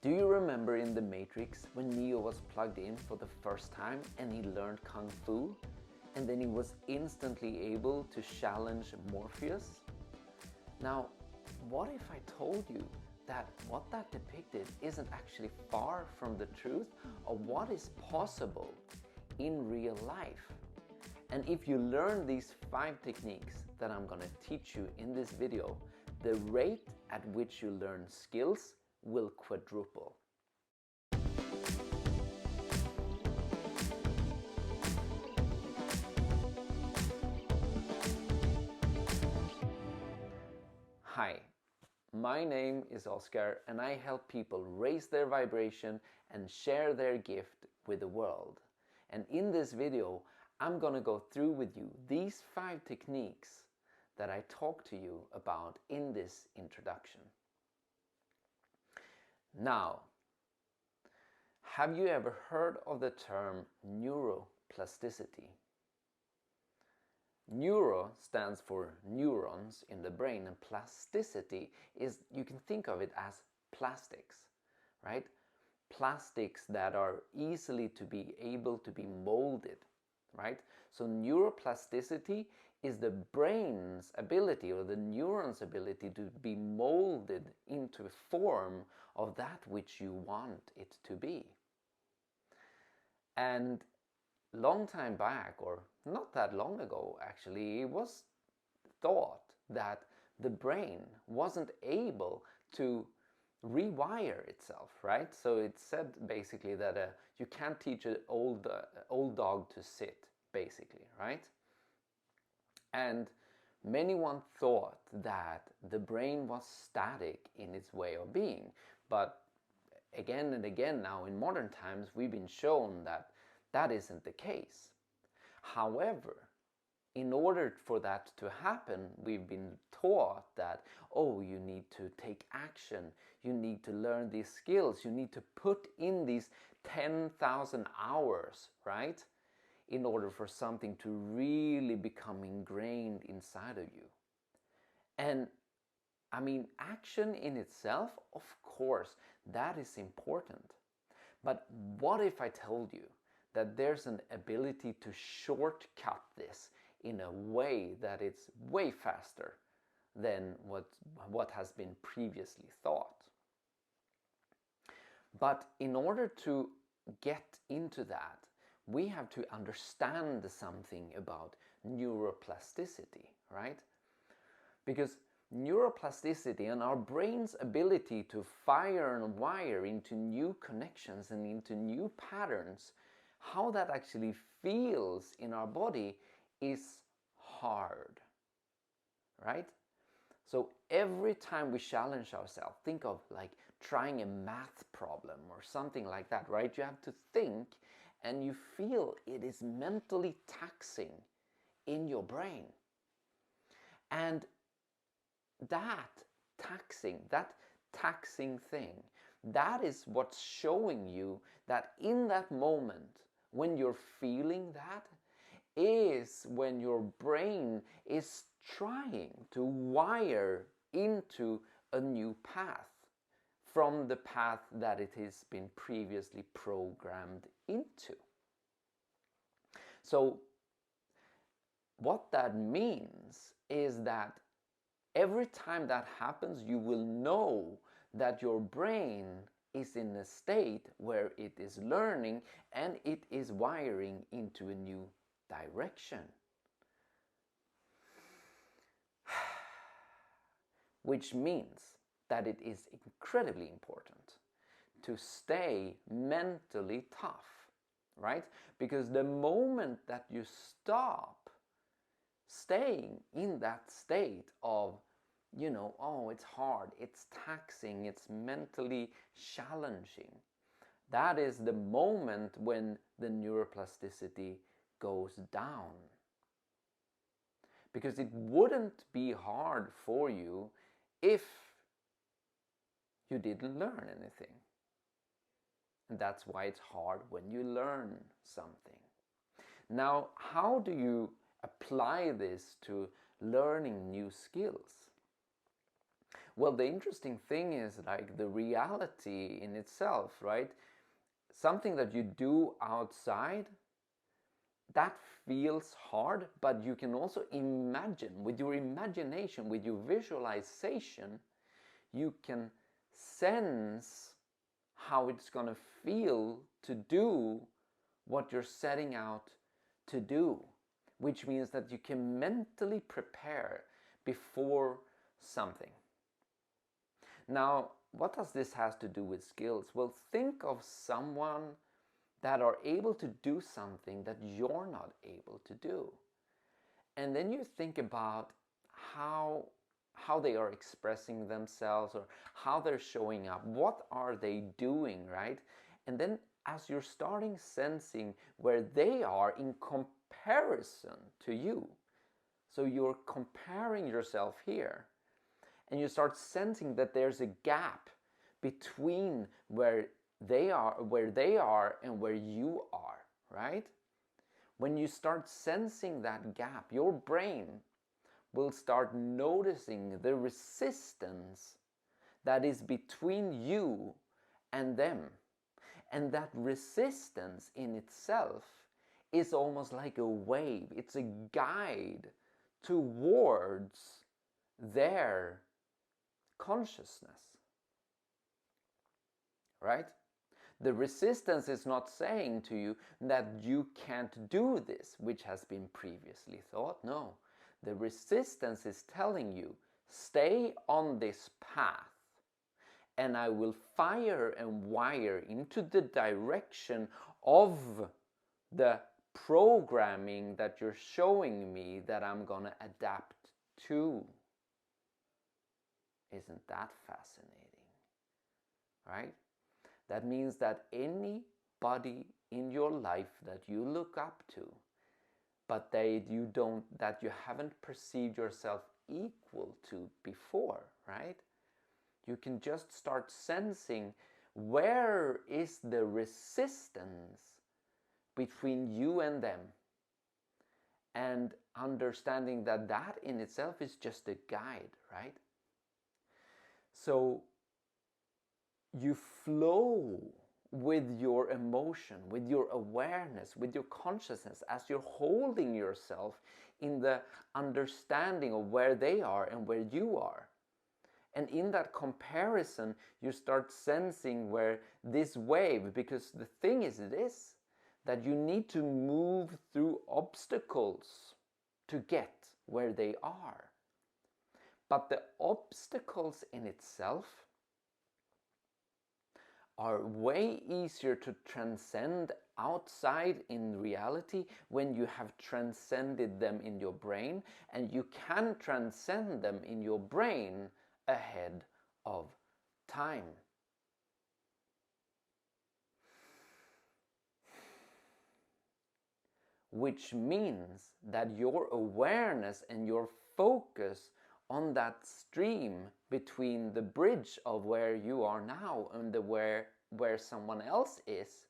Do you remember in The Matrix when Neo was plugged in for the first time and he learned Kung Fu? And then he was instantly able to challenge Morpheus? Now, what if I told you that what that depicted isn't actually far from the truth of what is possible in real life? And if you learn these 5 techniques that I'm going to teach you in this video, the rate at which you learn skills will quadruple. Hi, my name is Oscar and I help people raise their vibration and share their gift with the world. And in this video, I'm gonna go through with you these 5 techniques that I talked to you about in this introduction. Now, have you ever heard of the term neuroplasticity? Neuro stands for neurons in the brain, and plasticity is, you can think of it as plastics, right? Plastics that are easily to be able to be molded, right? So neuroplasticity is the brain's ability, or the neurons' ability, to be molded into a form of that which you want it to be. And long time back, or not that long ago actually, it was thought that the brain wasn't able to rewire itself, right? So it said basically that you can't teach an old dog to sit, basically, right? And many one thought that the brain was static in its way of being, but again and again now in modern times we've been shown that that isn't the case. However, in order for that to happen, we've been taught that, oh, you need to take action, you need to learn these skills, you need to put in these 10,000 hours, right? In order for something to really become ingrained inside of you. And I mean, action in itself, of course, that is important. But what if I told you that there's an ability to shortcut this in a way that it's way faster than what has been previously thought? But in order to get into that, we have to understand something about neuroplasticity, right? Because neuroplasticity and our brain's ability to fire and wire into new connections and into new patterns, how that actually feels in our body is hard, right? So every time we challenge ourselves, think of like trying a math problem or something like that, right? You have to think, and you feel it is mentally taxing in your brain. And that taxing thing, that is what's showing you that in that moment when you're feeling that is when your brain is trying to wire into a new path from the path that it has been previously programmed into. So what that means is that every time that happens, you will know that your brain is in a state where it is learning and it is wiring into a new direction. Which means that it is incredibly important to stay mentally tough, right? Because the moment that you stop staying in that state of, you know, oh, it's hard, it's taxing, it's mentally challenging, that is the moment when the neuroplasticity goes down. Because it wouldn't be hard for you if you didn't learn anything. And that's why it's hard when you learn something. Now, how do you apply this to learning new skills? Well, the interesting thing is like the reality in itself, right? Something that you do outside, that feels hard, but you can also imagine, with your imagination, with your visualization, you can sense how it's going to feel to do what you're setting out to do, which means that you can mentally prepare before something. Now, what does this have to do with skills? Well, think of someone that are able to do something that you're not able to do. And then you think about how they are expressing themselves or how they're showing up. What are they doing, right? And then as you're starting sensing where they are in comparison to you, so you're comparing yourself here, and you start sensing that there's a gap between where they are and where you are, right? When you start sensing that gap, your brain will start noticing the resistance that is between you and them. And that resistance in itself is almost like a wave. It's a guide towards their consciousness, right? The resistance is not saying to you that you can't do this, which has been previously thought. No, the resistance is telling you, stay on this path and I will fire and wire into the direction of the programming that you're showing me that I'm gonna adapt to. Isn't that fascinating? Right? That means that anybody in your life that you look up to, but that you haven't perceived yourself equal to before, right? You can just start sensing where is the resistance between you and them, and understanding that that in itself is just a guide, right? So you flow with your emotion, with your awareness, with your consciousness as you're holding yourself in the understanding of where they are and where you are. And in that comparison, you start sensing where this wave, because the thing is this, that you need to move through obstacles to get where they are. But the obstacles in itself are way easier to transcend outside in reality when you have transcended them in your brain, and you can transcend them in your brain ahead of time. Which means that your awareness and your focus on that stream between the bridge of where you are now and where someone else is,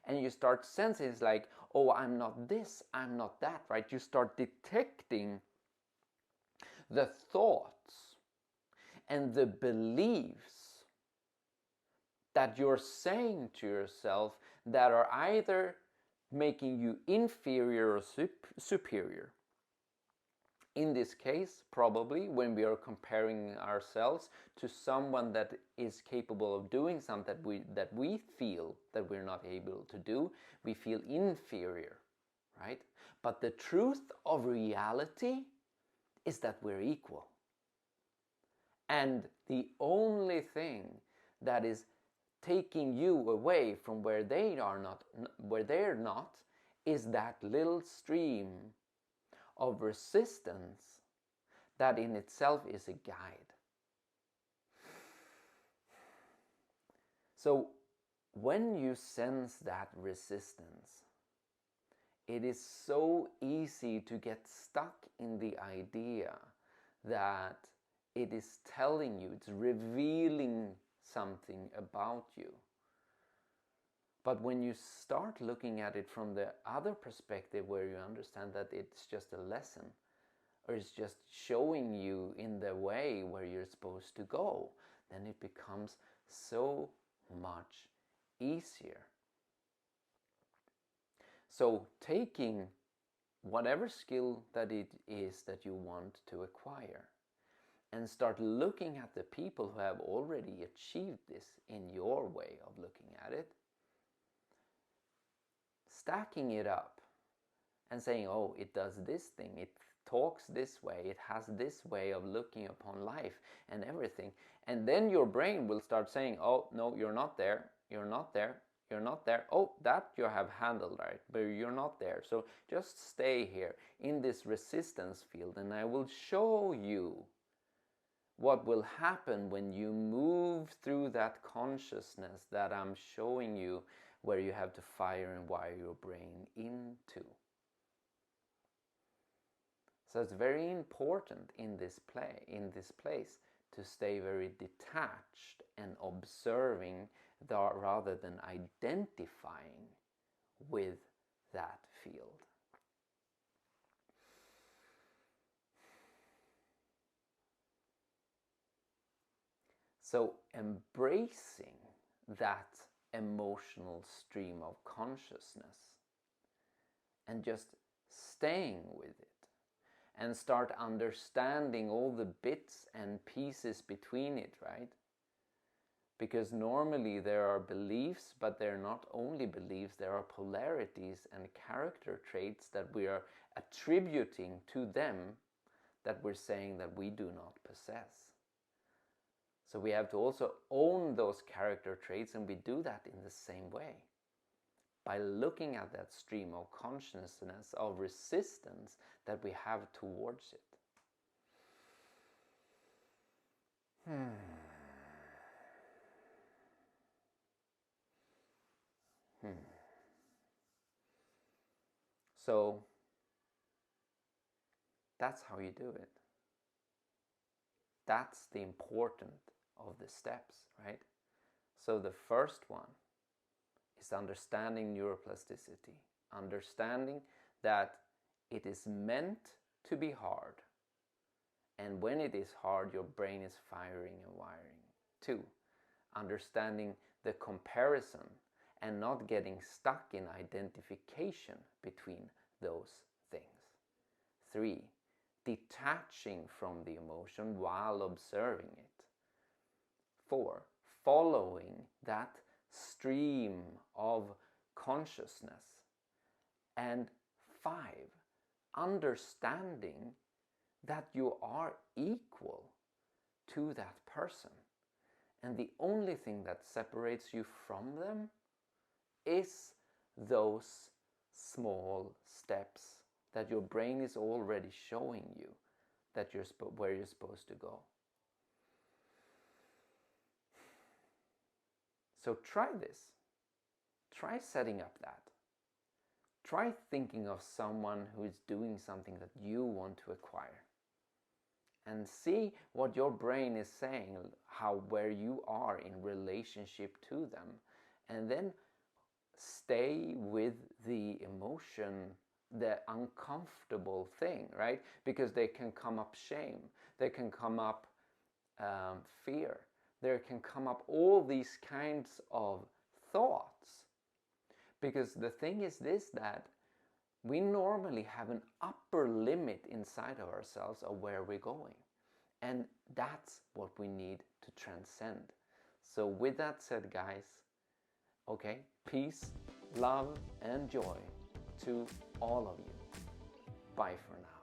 and you start sensing, it's like, oh, I'm not this, I'm not that, right? You start detecting the thoughts and the beliefs that you're saying to yourself that are either making you inferior or superior. In this case, probably when we are comparing ourselves to someone that is capable of doing something that we feel that we're not able to do, we feel inferior, right? But the truth of reality is that we're equal. And the only thing that is taking you away from where they're not, is that little stream of resistance that in itself is a guide. So when you sense that resistance, it is so easy to get stuck in the idea that it is telling you, it's revealing something about you. But when you start looking at it from the other perspective, where you understand that it's just a lesson, or is just showing you in the way where you're supposed to go, then it becomes so much easier. So taking whatever skill that it is that you want to acquire and start looking at the people who have already achieved this in your way of looking at it, stacking it up and saying, oh, it does this thing, it talks this way, it has this way of looking upon life and everything. And then your brain will start saying, oh, no, you're not there, you're not there, you're not there. Oh, that you have handled right, but you're not there. So just stay here in this resistance field, and I will show you what will happen when you move through that consciousness that I'm showing you, where you have to fire and wire your brain into. So it's very important in this place to stay very detached and observing rather than identifying with that field. So embracing that emotional stream of consciousness and just staying with it, and start understanding all the bits and pieces between it, right? Because normally there are beliefs, but they're not only beliefs, there are polarities and character traits that we are attributing to them that we're saying that we do not possess. So we have to also own those character traits, and we do that in the same way. By looking at that stream of consciousness, of resistance that we have towards it. So that's how you do it. That's the important of the steps, right? So the first one is understanding neuroplasticity, understanding that it is meant to be hard, and when it is hard, your brain is firing and wiring. 2, understanding the comparison and not getting stuck in identification between those things. 3, detaching from the emotion while observing it. 4, following that stream of consciousness. And 5, understanding that you are equal to that person, and the only thing that separates you from them is those small steps that your brain is already showing you that where you're supposed to go. So try this. Try setting up that. Try thinking of someone who is doing something that you want to acquire. And see what your brain is saying, where you are in relationship to them. And then stay with the emotion, the uncomfortable thing, right? Because they can come up shame, there can come up fear, there can come up all these kinds of thoughts. Because the thing is this, that we normally have an upper limit inside of ourselves of where we're going. And that's what we need to transcend. So with that said, guys, okay, peace, love, and joy to all of you. Bye for now.